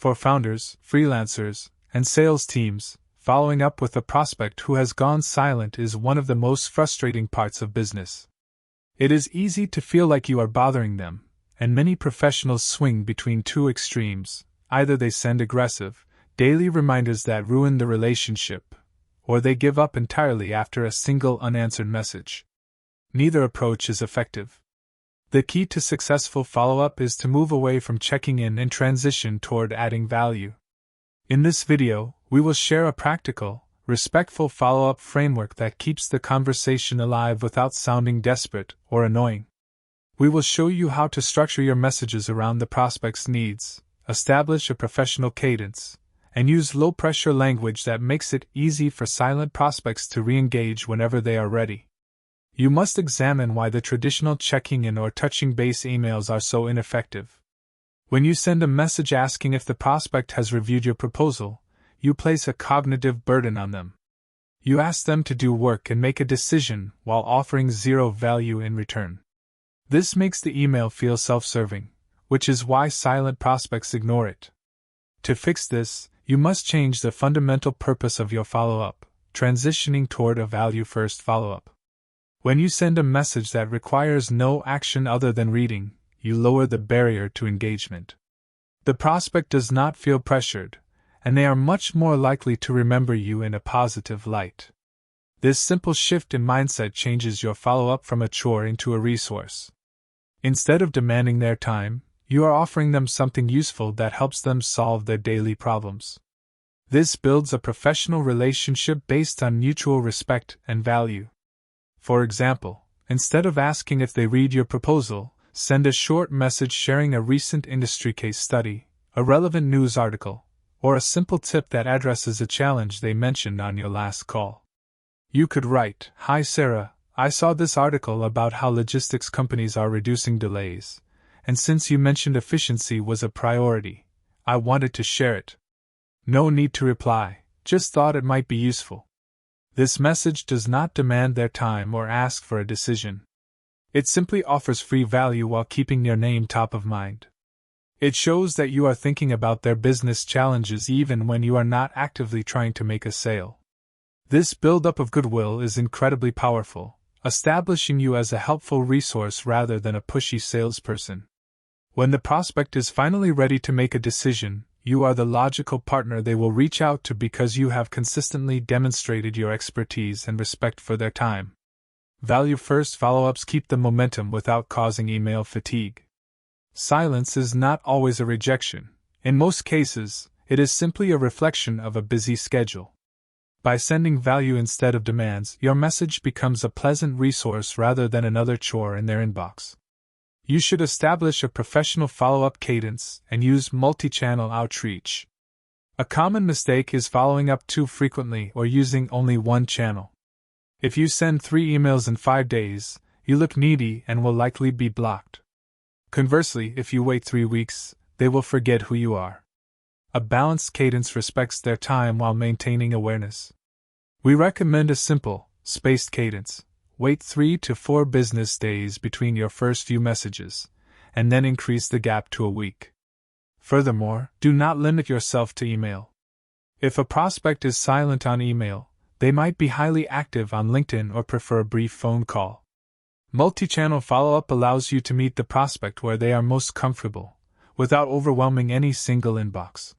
For founders, freelancers, and sales teams, following up with a prospect who has gone silent is one of the most frustrating parts of business. It is easy to feel like you are bothering them, and many professionals swing between two extremes. Either they send aggressive, daily reminders that ruin the relationship, or they give up entirely after a single unanswered message. Neither approach is effective. The key to successful follow-up is to move away from checking in and transition toward adding value. In this video, we will share a practical, respectful follow-up framework that keeps the conversation alive without sounding desperate or annoying. We will show you how to structure your messages around the prospect's needs, establish a professional cadence, and use low-pressure language that makes it easy for silent prospects to re-engage whenever they are ready. You must examine why the traditional checking in or touching base emails are so ineffective. When you send a message asking if the prospect has reviewed your proposal, you place a cognitive burden on them. You ask them to do work and make a decision while offering zero value in return. This makes the email feel self-serving, which is why silent prospects ignore it. To fix this, you must change the fundamental purpose of your follow-up, transitioning toward a value-first follow-up. When you send a message that requires no action other than reading, you lower the barrier to engagement. The prospect does not feel pressured, and they are much more likely to remember you in a positive light. This simple shift in mindset changes your follow-up from a chore into a resource. Instead of demanding their time, you are offering them something useful that helps them solve their daily problems. This builds a professional relationship based on mutual respect and value. For example, instead of asking if they read your proposal, send a short message sharing a recent industry case study, a relevant news article, or a simple tip that addresses a challenge they mentioned on your last call. You could write, "Hi Sarah, I saw this article about how logistics companies are reducing delays, and since you mentioned efficiency was a priority, I wanted to share it." No need to reply, just thought it might be useful. This message does not demand their time or ask for a decision. It simply offers free value while keeping your name top of mind. It shows that you are thinking about their business challenges even when you are not actively trying to make a sale. This buildup of goodwill is incredibly powerful, establishing you as a helpful resource rather than a pushy salesperson. When the prospect is finally ready to make a decision, you are the logical partner they will reach out to because you have consistently demonstrated your expertise and respect for their time. Value-first follow-ups keep the momentum without causing email fatigue. Silence is not always a rejection. In most cases, it is simply a reflection of a busy schedule. By sending value instead of demands, your message becomes a pleasant resource rather than another chore in their inbox. You should establish a professional follow-up cadence and use multi-channel outreach. A common mistake is following up too frequently or using only one channel. If you send 3 emails in 5 days, you look needy and will likely be blocked. Conversely, if you wait 3 weeks, they will forget who you are. A balanced cadence respects their time while maintaining awareness. We recommend a simple, spaced cadence. Wait 3 to 4 business days between your first few messages, and then increase the gap to a week. Furthermore, do not limit yourself to email. If a prospect is silent on email, they might be highly active on LinkedIn or prefer a brief phone call. Multi-channel follow-up allows you to meet the prospect where they are most comfortable, without overwhelming any single inbox.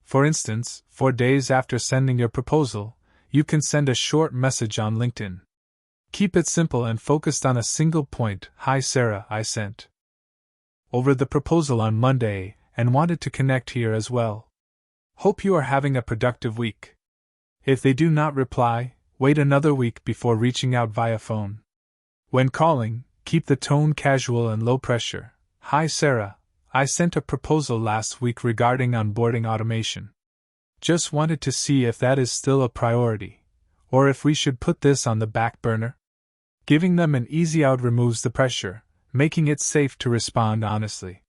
For instance, 4 days after sending your proposal, you can send a short message on LinkedIn. Keep it simple and focused on a single point. "Hi Sarah, I sent over the proposal on Monday and wanted to connect here as well. Hope you are having a productive week." If they do not reply, wait another week before reaching out via phone. When calling, keep the tone casual and low pressure. "Hi Sarah, I sent a proposal last week regarding onboarding automation. Just wanted to see if that is still a priority, or if we should put this on the back burner." Giving them an easy out removes the pressure, making it safe to respond honestly.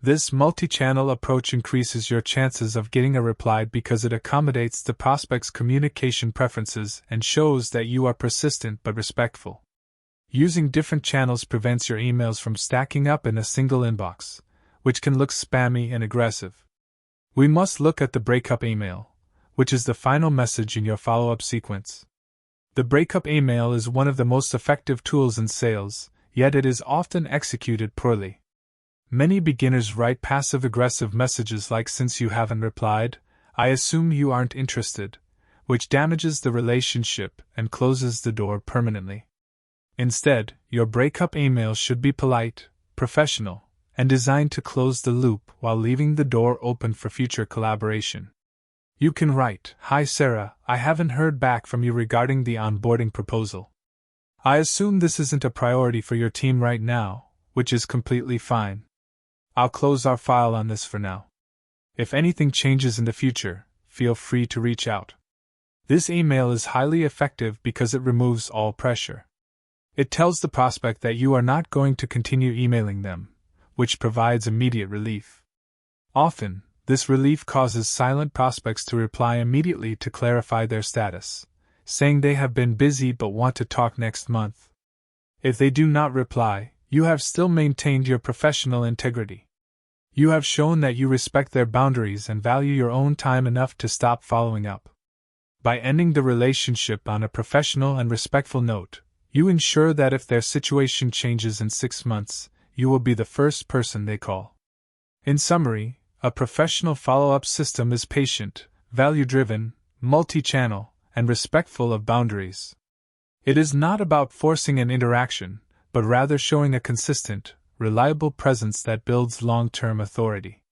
This multi-channel approach increases your chances of getting a reply because it accommodates the prospect's communication preferences and shows that you are persistent but respectful. Using different channels prevents your emails from stacking up in a single inbox, which can look spammy and aggressive. We must look at the breakup email, which is the final message in your follow-up sequence. The breakup email is one of the most effective tools in sales, yet it is often executed poorly. Many beginners write passive-aggressive messages like "since you haven't replied, I assume you aren't interested," which damages the relationship and closes the door permanently. Instead, your breakup email should be polite, professional, and designed to close the loop while leaving the door open for future collaboration. You can write, "Hi Sarah, I haven't heard back from you regarding the onboarding proposal. I assume this isn't a priority for your team right now, which is completely fine. I'll close our file on this for now. If anything changes in the future, feel free to reach out." This email is highly effective because it removes all pressure. It tells the prospect that you are not going to continue emailing them, which provides immediate relief. Often, this relief causes silent prospects to reply immediately to clarify their status, saying they have been busy but want to talk next month. If they do not reply, you have still maintained your professional integrity. You have shown that you respect their boundaries and value your own time enough to stop following up. By ending the relationship on a professional and respectful note, you ensure that if their situation changes in 6 months, you will be the first person they call. In summary, a professional follow-up system is patient, value-driven, multi-channel, and respectful of boundaries. It is not about forcing an interaction, but rather showing a consistent, reliable presence that builds long-term authority.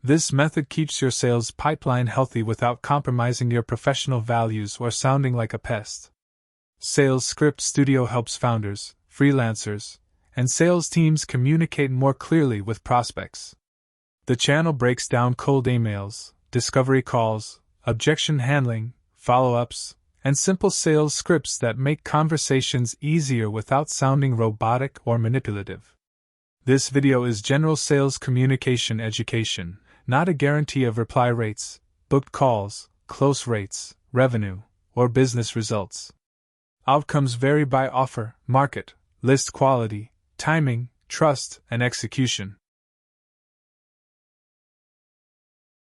This method keeps your sales pipeline healthy without compromising your professional values or sounding like a pest. Sales Script Studio helps founders, freelancers, and sales teams communicate more clearly with prospects. The channel breaks down cold emails, discovery calls, objection handling, follow-ups, and simple sales scripts that make conversations easier without sounding robotic or manipulative. This video is general sales communication education, not a guarantee of reply rates, booked calls, close rates, revenue, or business results. Outcomes vary by offer, market, list quality, timing, trust, and execution.